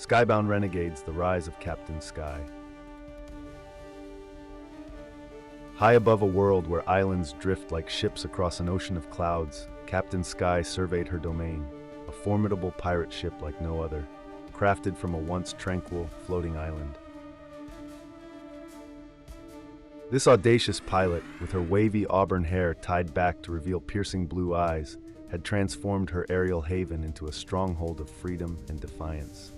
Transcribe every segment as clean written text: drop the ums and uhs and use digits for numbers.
Skybound Renegades, the rise of Captain Skye. High above a world where islands drift like ships across an ocean of clouds, Captain Skye surveyed her domain, a formidable pirate ship like no other, crafted from a once tranquil, floating island. This audacious pilot, with her wavy auburn hair tied back to reveal piercing blue eyes, had transformed her aerial haven into a stronghold of freedom and defiance.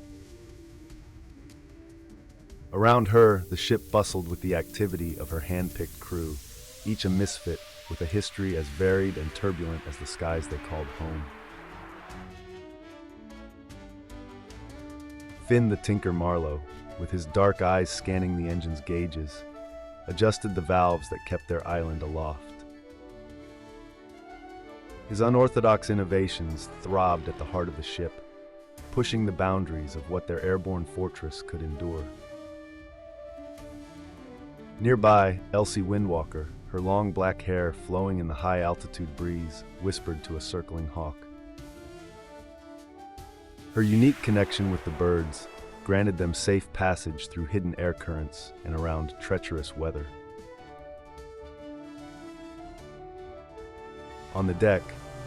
Around her, the ship bustled with the activity of her hand-picked crew, each a misfit with a history as varied and turbulent as the skies they called home. Finn the Tinker Marlowe, with his dark eyes scanning the engine's gauges, adjusted the valves that kept their island aloft. His unorthodox innovations throbbed at the heart of the ship, pushing the boundaries of what their airborne fortress could endure. Nearby, Elsie Windwalker, her long black hair flowing in the high-altitude breeze, whispered to a circling hawk. Her unique connection with the birds granted them safe passage through hidden air currents and around treacherous weather. On the deck,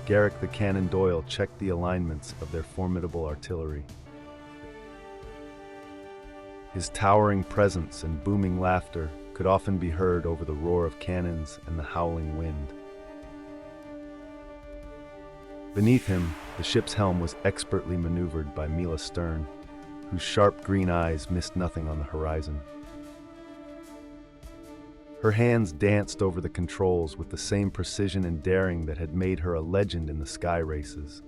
Garrick the Cannon Doyle checked the alignments of their formidable artillery. His towering presence and booming laughter could often be heard over the roar of cannons and the howling wind. Beneath him, the ship's helm was expertly maneuvered by Mila Stern, whose sharp green eyes missed nothing on the horizon. Her hands danced over the controls with the same precision and daring that had made her a legend in the sky races.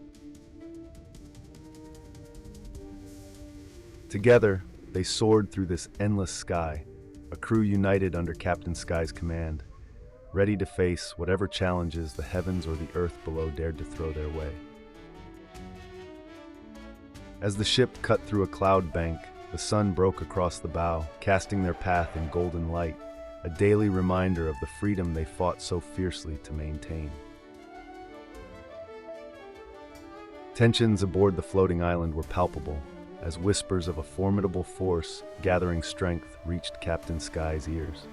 Together, they soared through this endless sky, a crew united under Captain Skye's command, ready to face whatever challenges the heavens or the earth below dared to throw their way. As the ship cut through a cloud bank, the sun broke across the bow, casting their path in golden light, a daily reminder of the freedom they fought so fiercely to maintain. Tensions aboard the floating island were palpable, as whispers of a formidable force gathering strength reached Captain Skye's ears.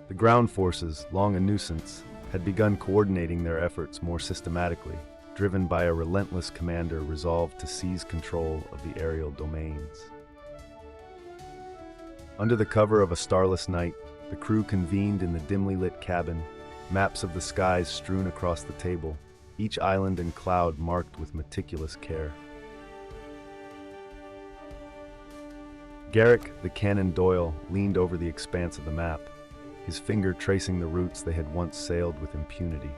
The ground forces, long a nuisance, had begun coordinating their efforts more systematically, driven by a relentless commander resolved to seize control of the aerial domains. Under the cover of a starless night, the crew convened in the dimly lit cabin, maps of the skies strewn across the table, each island and cloud marked with meticulous care. Garrick the Cannon Doyle leaned over the expanse of the map, his finger tracing the routes they had once sailed with impunity.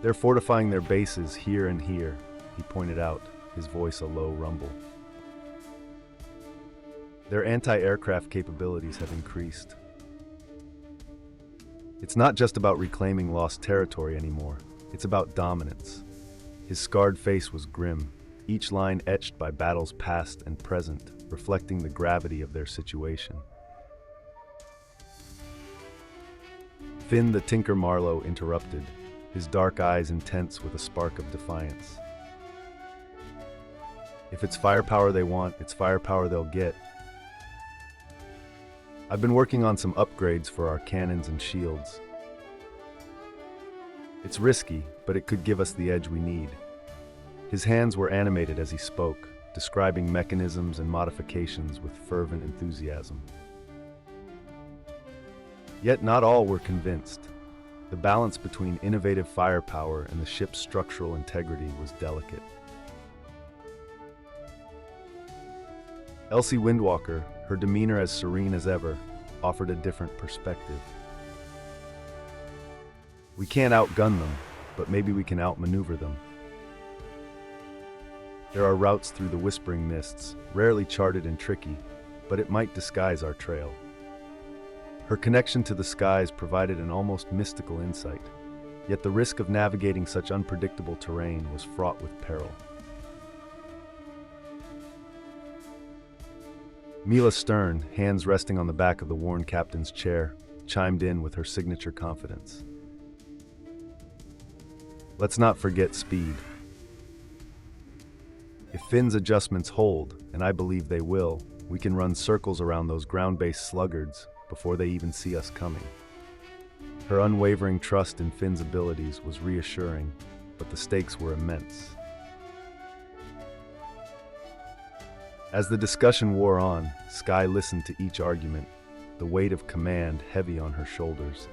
"They're fortifying their bases here and here," he pointed out, his voice a low rumble. "Their anti-aircraft capabilities have increased. It's not just about reclaiming lost territory anymore, it's about dominance." His scarred face was grim, each line etched by battles past and present, reflecting the gravity of their situation. Finn the Tinker Marlowe interrupted, his dark eyes intense with a spark of defiance. "If it's firepower they want, it's firepower they'll get. I've been working on some upgrades for our cannons and shields. It's risky, but it could give us the edge we need." His hands were animated as he spoke, describing mechanisms and modifications with fervent enthusiasm. Yet not all were convinced. The balance between innovative firepower and the ship's structural integrity was delicate. Elsie Windwalker, her demeanor as serene as ever, offered a different perspective. "We can't outgun them, but maybe we can outmaneuver them. There are routes through the whispering mists, rarely charted and tricky, but it might disguise our trail." Her connection to the skies provided an almost mystical insight, yet the risk of navigating such unpredictable terrain was fraught with peril. Mila Stern, hands resting on the back of the worn captain's chair, chimed in with her signature confidence. "Let's not forget speed. If Finn's adjustments hold, and I believe they will, we can run circles around those ground-based sluggards before they even see us coming. Her unwavering trust in Finn's abilities was reassuring, but the stakes were immense. As the discussion wore on, Skye listened to each argument, the weight of command heavy on her shoulders.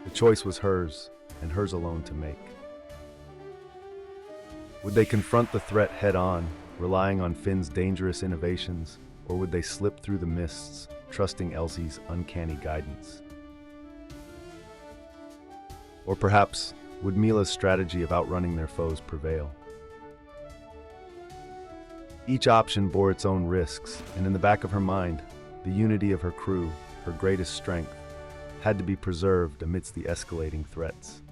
The choice was hers, and hers alone to make. Would they confront the threat head-on, relying on Finn's dangerous innovations, or would they slip through the mists, trusting Elsie's uncanny guidance? Or perhaps, would Mila's strategy of outrunning their foes prevail? Each option bore its own risks, and in the back of her mind, the unity of her crew, her greatest strength, had to be preserved amidst the escalating threats.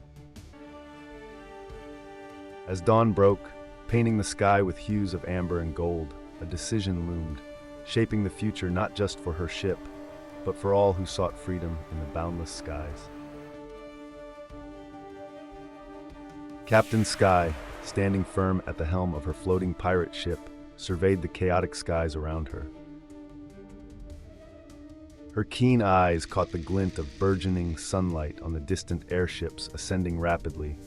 As dawn broke, painting the sky with hues of amber and gold, a decision loomed, shaping the future not just for her ship, but for all who sought freedom in the boundless skies. Captain Skye, standing firm at the helm of her floating pirate ship, surveyed the chaotic skies around her. Her keen eyes caught the glint of burgeoning sunlight on the distant airships ascending rapidly,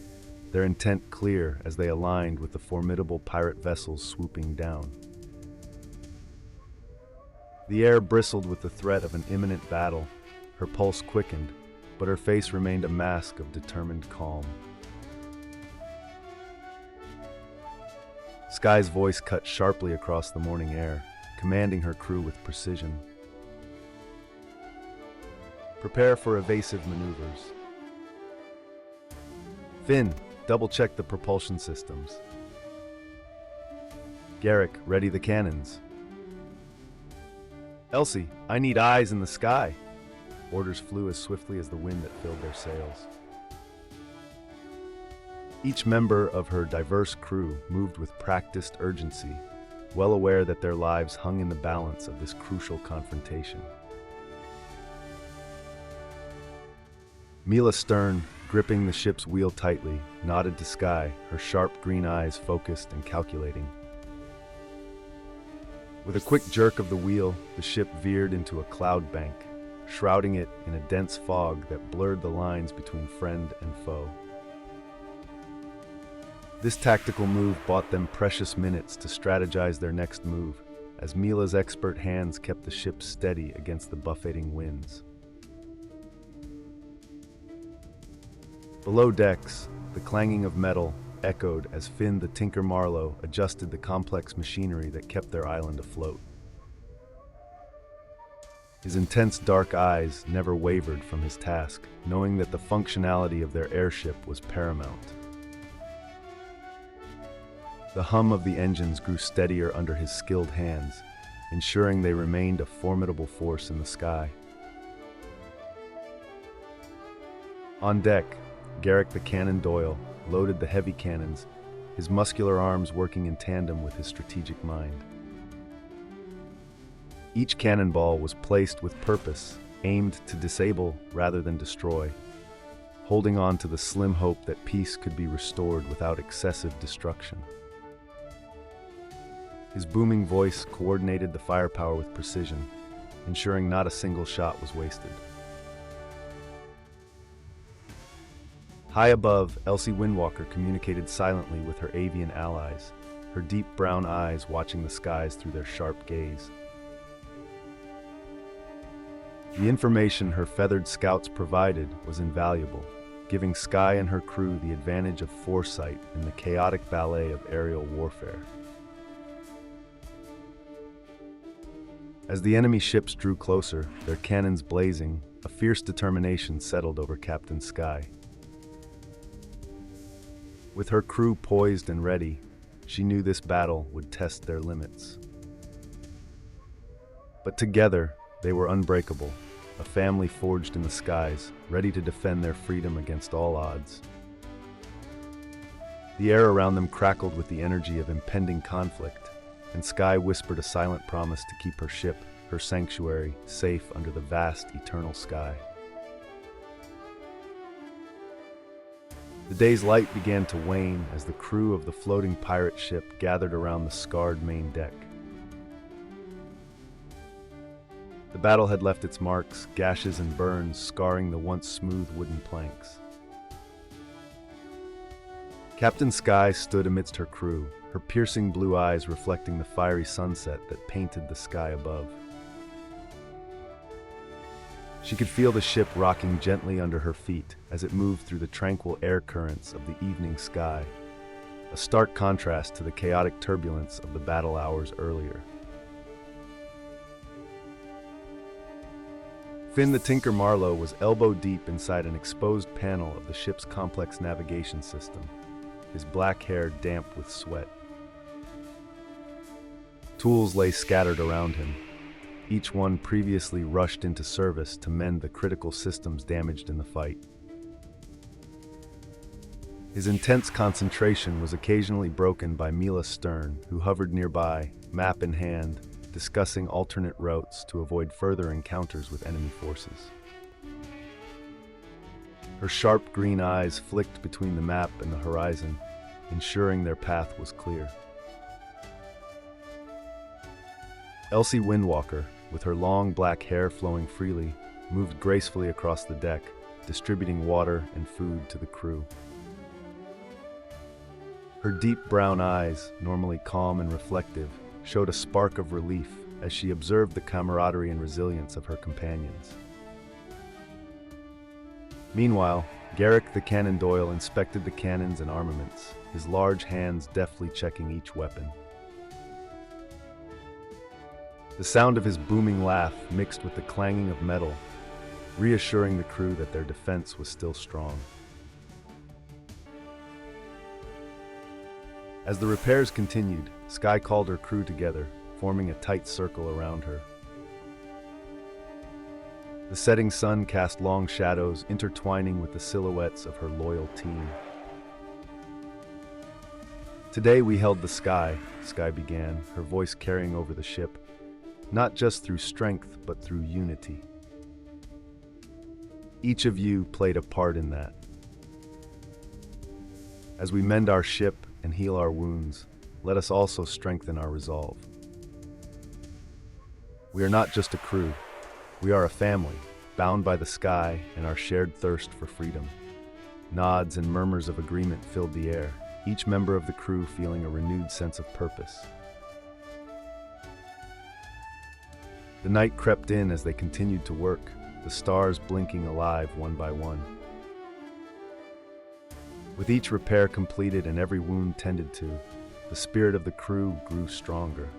their intent clear as they aligned with the formidable pirate vessels swooping down. The air bristled with the threat of an imminent battle. Her pulse quickened, but her face remained a mask of determined calm. Skye's voice cut sharply across the morning air, commanding her crew with precision. Prepare for evasive maneuvers. Finn, double-check the propulsion systems. Garrick, ready the cannons. Elsie, I need eyes in the sky. Orders flew as swiftly as the wind that filled their sails. Each member of her diverse crew moved with practiced urgency, well aware that their lives hung in the balance of this crucial confrontation. Mila Stern, gripping the ship's wheel tightly, nodded to Skye, her sharp green eyes focused and calculating. With a quick jerk of the wheel, the ship veered into a cloud bank, shrouding it in a dense fog that blurred the lines between friend and foe. This tactical move bought them precious minutes to strategize their next move, as Mila's expert hands kept the ship steady against the buffeting winds. Below decks, the clanging of metal echoed as Finn the Tinker Marlowe adjusted the complex machinery that kept their island afloat. His intense dark eyes never wavered from his task, knowing that the functionality of their airship was paramount. The hum of the engines grew steadier under his skilled hands, ensuring they remained a formidable force in the sky. On deck, Garrick the Cannon Doyle loaded the heavy cannons, his muscular arms working in tandem with his strategic mind. Each cannonball was placed with purpose, aimed to disable rather than destroy, holding on to the slim hope that peace could be restored without excessive destruction. His booming voice coordinated the firepower with precision, ensuring not a single shot was wasted. High above, Elsie Windwalker communicated silently with her avian allies, her deep brown eyes watching the skies through their sharp gaze. The information her feathered scouts provided was invaluable, giving Skye and her crew the advantage of foresight in the chaotic ballet of aerial warfare. As the enemy ships drew closer, their cannons blazing, a fierce determination settled over Captain Skye. With her crew poised and ready, she knew this battle would test their limits. But together, they were unbreakable, a family forged in the skies, ready to defend their freedom against all odds. The air around them crackled with the energy of impending conflict, and Skye whispered a silent promise to keep her ship, her sanctuary, safe under the vast, eternal sky. The day's light began to wane as the crew of the floating pirate ship gathered around the scarred main deck. The battle had left its marks, gashes and burns scarring the once smooth wooden planks. Captain Skye stood amidst her crew, her piercing blue eyes reflecting the fiery sunset that painted the sky above. She could feel the ship rocking gently under her feet as it moved through the tranquil air currents of the evening sky, a stark contrast to the chaotic turbulence of the battle hours earlier. Finn the Tinker Marlowe was elbow-deep inside an exposed panel of the ship's complex navigation system, his black hair damp with sweat. Tools lay scattered around him, each one previously rushed into service to mend the critical systems damaged in the fight. His intense concentration was occasionally broken by Mila Stern, who hovered nearby, map in hand, discussing alternate routes to avoid further encounters with enemy forces. Her sharp green eyes flicked between the map and the horizon, ensuring their path was clear. Elsie Windwalker, with her long black hair flowing freely, moved gracefully across the deck, distributing water and food to the crew. Her deep brown eyes, normally calm and reflective, showed a spark of relief as she observed the camaraderie and resilience of her companions. Meanwhile, Garrick the Cannon Doyle inspected the cannons and armaments, his large hands deftly checking each weapon. The sound of his booming laugh mixed with the clanging of metal, reassuring the crew that their defense was still strong. As the repairs continued, Skye called her crew together, forming a tight circle around her. The setting sun cast long shadows intertwining with the silhouettes of her loyal team. "Today we held the sky," Skye began, her voice carrying over the ship, "not just through strength, but through unity. Each of you played a part in that. As we mend our ship and heal our wounds, let us also strengthen our resolve. We are not just a crew, we are a family, bound by the sky and our shared thirst for freedom." Nods and murmurs of agreement filled the air, each member of the crew feeling a renewed sense of purpose. The night crept in as they continued to work, the stars blinking alive one by one. With each repair completed and every wound tended to, the spirit of the crew grew stronger.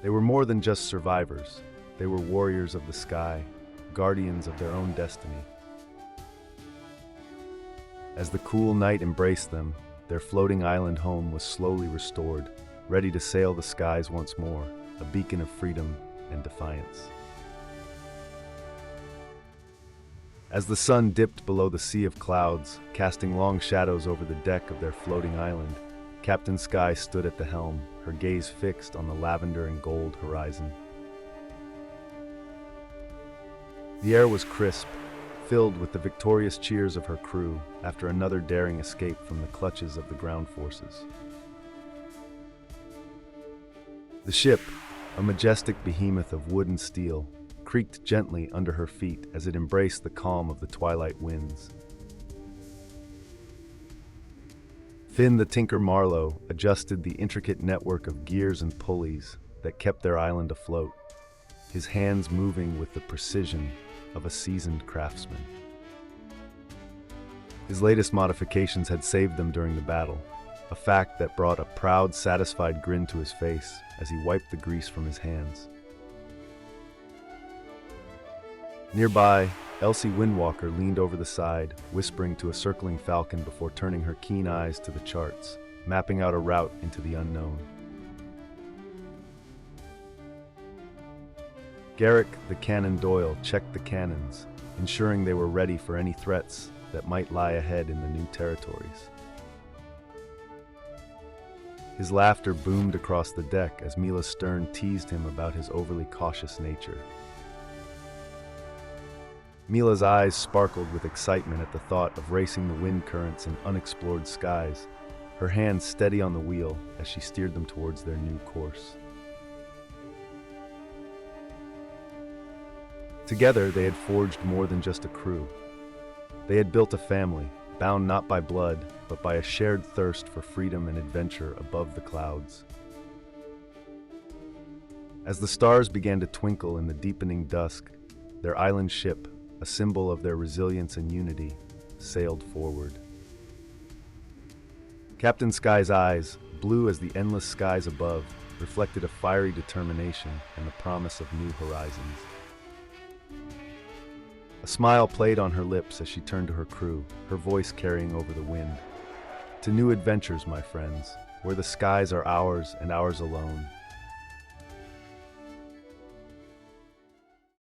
They were more than just survivors. They were warriors of the sky, guardians of their own destiny. As the cool night embraced them, their floating island home was slowly restored, ready to sail the skies once more, a beacon of freedom and defiance. As the sun dipped below the sea of clouds, casting long shadows over the deck of their floating island, Captain Skye stood at the helm, her gaze fixed on the lavender and gold horizon. The air was crisp, filled with the victorious cheers of her crew after another daring escape from the clutches of the ground forces. The ship, a majestic behemoth of wood and steel, creaked gently under her feet as it embraced the calm of the twilight winds. Finn the Tinker Marlowe adjusted the intricate network of gears and pulleys that kept their island afloat, his hands moving with the precision of a seasoned craftsman. His latest modifications had saved them during the battle, a fact that brought a proud, satisfied grin to his face as he wiped the grease from his hands. Nearby, Elsie Windwalker leaned over the side, whispering to a circling falcon before turning her keen eyes to the charts, mapping out a route into the unknown. Garrick the Cannon Doyle checked the cannons, ensuring they were ready for any threats that might lie ahead in the new territories. His laughter boomed across the deck as Mila Stern teased him about his overly cautious nature. Mila's eyes sparkled with excitement at the thought of racing the wind currents in unexplored skies, her hands steady on the wheel as she steered them towards their new course. Together, they had forged more than just a crew. They had built a family, bound not by blood, but by a shared thirst for freedom and adventure above the clouds. As the stars began to twinkle in the deepening dusk, their island ship, a symbol of their resilience and unity, sailed forward. Captain Skye's eyes, blue as the endless skies above, reflected a fiery determination and the promise of new horizons. A smile played on her lips as she turned to her crew, her voice carrying over the wind. To new adventures, my friends, where the skies are ours and ours alone,